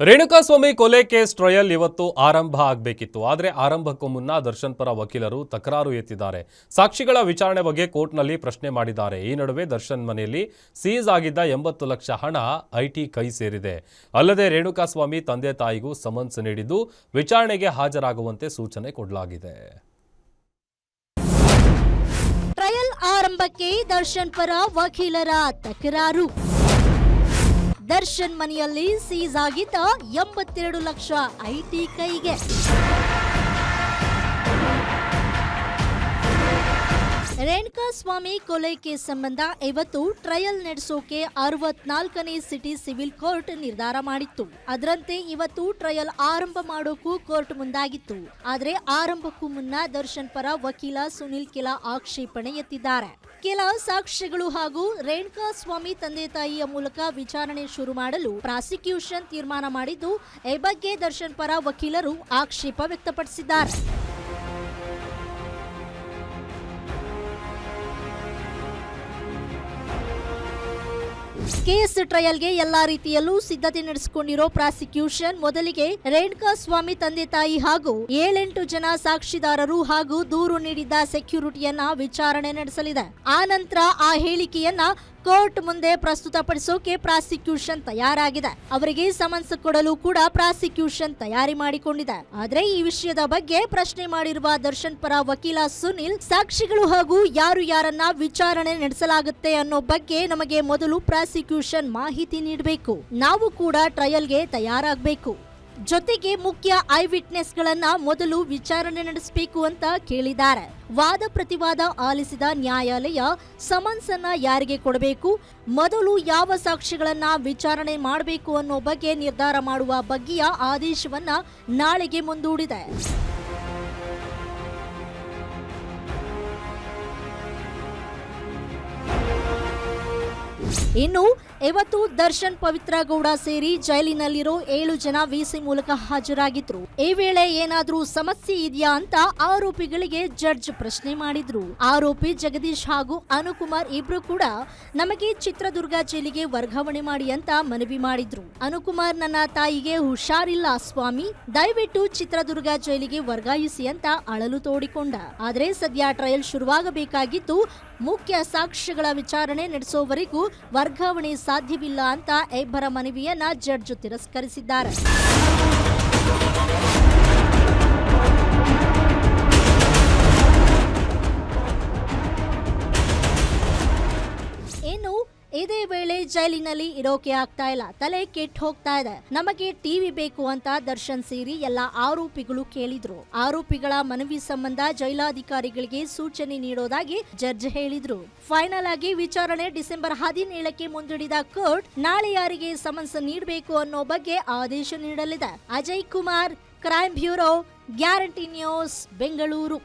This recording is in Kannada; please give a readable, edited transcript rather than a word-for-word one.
ರೇಣುಕಾಸ್ವಾಮಿ ಕೊಲೆ ಕೇಸ್ ಟ್ರಯಲ್ ಇವತ್ತು ಆರಂಭ ಆಗಬೇಕಿತ್ತು. ಆದರೆ ಆರಂಭಕ್ಕೂ ಮುನ್ನ ದರ್ಶನ್ ಪರ ವಕೀಲರು ತಕರಾರು ಎತ್ತಿದ್ದಾರೆ. ಸಾಕ್ಷಿಗಳ ವಿಚಾರಣೆ ಬಗ್ಗೆ ಕೋರ್ಟ್ನಲ್ಲಿ ಪ್ರಶ್ನೆ ಮಾಡಿದ್ದಾರೆ. ಈ ನಡುವೆ ದರ್ಶನ್ ಮನೆಯಲ್ಲಿ ಸೀಸ್ ಆಗಿದ್ದ 80 ಲಕ್ಷ ಹಣ ಐಟಿ ಕೈ ಸೇರಿದೆ. ಅಲ್ಲದೆ ರೇಣುಕಾಸ್ವಾಮಿ ತಂದೆ ತಾಯಿಗೂ ಸಮನ್ಸ್ ನೀಡಿದ್ದು ವಿಚಾರಣೆಗೆ ಹಾಜರಾಗುವಂತೆ ಸೂಚನೆ ಕೊಡಲಾಗಿದೆ. ಟ್ರಯಲ್ ಆರಂಭಕ್ಕೆ ದರ್ಶನ್ ಪರ ವಕೀಲರ ತಕರಾರು. ದರ್ಶನ್ ಮನೆಯಲ್ಲಿ ಸೀಸ್ ಆಗಿದ್ದ 82 ಲಕ್ಷ ಐಟಿ ಕೈಗೆ. ರೇಣುಕಾಸ್ವಾಮಿ ಕೊಲೆ ಕೇಸ್ ಸಂಬಂಧ ಇವತ್ತು ಟ್ರಯಲ್ ನಡೆಸೋಕೆ 64ನೇ ಸಿಟಿ ಸಿವಿಲ್ ಕೋರ್ಟ್ ನಿರ್ಧಾರ ಮಾಡಿತ್ತು. ಅದರಂತೆ ಇವತ್ತು ಟ್ರಯಲ್ ಆರಂಭ ಮಾಡೋಕು ಕೋರ್ಟ್ ಮುಂದಾಗಿತ್ತು. ಆದರೆ ಆರಂಭಕ್ಕೂ ಮುನ್ನ ದರ್ಶನ್ ಪರ ವಕೀಲ ಸುನಿಲ್ ಕೆಲ ಆಕ್ಷೇಪಣೆ ಎತ್ತಿದ್ದಾರೆ. ಕೆಲ ಸಾಕ್ಷ್ಯಗಳು ಹಾಗೂ ರೇಣುಕಾಸ್ವಾಮಿ ತಂದೆ ತಾಯಿಯ ಮೂಲಕ ವಿಚಾರಣೆ ಶುರು ಮಾಡಲು ಪ್ರಾಸಿಕ್ಯೂಷನ್ ತೀರ್ಮಾನ ಮಾಡಿದ್ದು, ಈ ಬಗ್ಗೆ ದರ್ಶನ್ ಪರ ವಕೀಲರು ಆಕ್ಷೇಪ ವ್ಯಕ್ತಪಡಿಸಿದ್ದಾರೆ. ಕೇಸ್ ಟ್ರಯಲ್ಗೆ ಎಲ್ಲಾ ರೀತಿಯಲ್ಲೂ ಸಿದ್ಧತೆ ನಡೆಸಿಕೊಂಡಿರೋ ಪ್ರಾಸಿಕ್ಯೂಷನ್ ಮೊದಲಿಗೆ ರೇಣುಕಾಸ್ವಾಮಿ ತಂದೆ ತಾಯಿ ಹಾಗೂ 7-8 ಜನ ಸಾಕ್ಷಿದಾರರು ಹಾಗೂ ದೂರು ನೀಡಿದ್ದ ಸೆಕ್ಯೂರಿಟಿಯನ್ನ ವಿಚಾರಣೆ ನಡೆಸಲಿದೆ. ಆ ನಂತರ ಆ ಹೇಳಿಕೆಯನ್ನ ಕೋರ್ಟ್ ಮುಂದೆ ಪ್ರಸ್ತುತಪಡಿಸೋಕೆ ಪ್ರಾಸಿಕ್ಯೂಷನ್ ತಯಾರಾಗಿದೆ. ಅವರಿಗೆ ಸಮನ್ಸ್ ಕೊಡಲು ಕೂಡ ಪ್ರಾಸಿಕ್ಯೂಷನ್ ತಯಾರಿ ಮಾಡಿಕೊಂಡಿದೆ. ಆದ್ರೆ ಈ ವಿಷಯದ ಬಗ್ಗೆ ಪ್ರಶ್ನೆ ಮಾಡಿರುವ ದರ್ಶನ್ ಪರ ವಕೀಲ ಸುನಿಲ್, ಸಾಕ್ಷಿಗಳು ಹಾಗೂ ಯಾರನ್ನ ವಿಚಾರಣೆ ನಡೆಸಲಾಗುತ್ತೆ ಅನ್ನೋ ಬಗ್ಗೆ ನಮಗೆ ಮೊದಲು ಪ್ರಾಸಿಕ್ಯೂಷನ್ ಮಾಹಿತಿ ನೀಡಬೇಕು. ನಾವು ಕೂಡ ಟ್ರಯಲ್ಗೆ ತಯಾರಾಗಬೇಕು. ಜೊತೆಗೆ ಮುಖ್ಯ ಐ ವಿಟ್ನೆಸ್ ಗಳನ್ನ ಮೊದಲು ವಿಚಾರಣೆ ನಡೆಸಬೇಕು ಅಂತ ಕೇಳಿದ್ದಾರೆ. ವಾದ ಪ್ರತಿವಾದ ಆಲಿಸಿದ ನ್ಯಾಯಾಲಯ ಸಮನ್ಸ್ ಅನ್ನ ಯಾರಿಗೆ ಕೊಡಬೇಕು, ಮೊದಲು ಯಾವ ಸಾಕ್ಷಿಗಳನ್ನ ವಿಚಾರಣೆ ಮಾಡಬೇಕು ಅನ್ನೋ ಬಗ್ಗೆ ನಿರ್ಧಾರ ಮಾಡುವ ಬಗ್ಗೆಯ ಆದೇಶವನ್ನ ನಾಳೆಗೆ ಮುಂದೂಡಿದೆ. ಇನ್ನು ಇವತ್ತು ದರ್ಶನ್ ಪವಿತ್ರ ಗೌಡ ಸೇರಿ ಜೈಲಿನಲ್ಲಿರೋ 7 ಜನ ವಿಸಿ ಮೂಲಕ ಹಾಜರಾಗಿದ್ರು. ಈ ವೇಳೆ ಏನಾದ್ರೂ ಸಮಸ್ಯೆ ಇದೆಯಾ ಅಂತ ಆರೋಪಿಗಳಿಗೆ ಜಡ್ಜ್ ಪ್ರಶ್ನೆ ಮಾಡಿದ್ರು. ಆರೋಪಿ ಜಗದೀಶ್ ಹಾಗೂ ಅನುಕುಮಾರ್ ಇಬ್ರು ಕೂಡ ನಮಗೆ ಚಿತ್ರದುರ್ಗ ಜೈಲಿಗೆ ವರ್ಗಾವಣೆ ಮಾಡಿ ಅಂತ ಮನವಿ ಮಾಡಿದ್ರು. ಅನುಕುಮಾರ್, ನನ್ನ ತಾಯಿಗೆ ಹುಷಾರಿಲ್ಲ ಸ್ವಾಮಿ, ದಯವಿಟ್ಟು ಚಿತ್ರದುರ್ಗ ಜೈಲಿಗೆ ವರ್ಗಾಯಿಸಿ ಅಂತ ಅಳಲು ತೋಡಿಕೊಂಡ. ಆದ್ರೆ ಸದ್ಯ ಟ್ರಯಲ್ ಶುರುವಾಗಬೇಕಾಗಿದ್ದು, ಮುಖ್ಯ ಸಾಕ್ಷ್ಯಗಳ ವಿಚಾರಣೆ ನಡೆಸೋವರೆಗೂ ವರ್ಗಾವಣೆ ಸಾಧ್ಯವಿಲ್ಲ ಅಂತ ಇಬ್ಬರ ಮನವಿಯನ್ನ ಜಡ್ಜ್ ತಿರಸ್ಕರಿಸಿದ್ದಾರೆ. ಇನ್ನು ಇದೇ ವೇಳೆ ಜೈಲಿನಲ್ಲಿ ಇರೋಕೆ ಆಗ್ತಾ ಇಲ್ಲ, ತಲೆ ಕೆಟ್ಟು ಹೋಗ್ತಾ ಇದೆ, ನಮಗೆ ಟಿವಿ ಬೇಕು ಅಂತ ದರ್ಶನ್ ಸೇರಿ ಎಲ್ಲ ಆರೋಪಿಗಳು ಕೇಳಿದ್ರು. ಆರೋಪಿಗಳ ಮನವಿ ಸಂಬಂಧ ಜೈಲಾಧಿಕಾರಿಗಳಿಗೆ ಸೂಚನೆ ನೀಡೋದಾಗಿ ಜಡ್ಜ್ ಹೇಳಿದ್ರು. ಫೈನಲ್ ಆಗಿ ವಿಚಾರಣೆ ಡಿಸೆಂಬರ್ 17ಕ್ಕೆ ಮುಂದೂಡಿದ ಕೋರ್ಟ್ ನಾಳೆ ಯಾರಿಗೆ ಸಮನ್ಸ್ ನೀಡಬೇಕು ಅನ್ನೋ ಬಗ್ಗೆ ಆದೇಶ ನೀಡಲಿದೆ. Ajay Kumar, crime bureau, guarantee news, Bengaluru.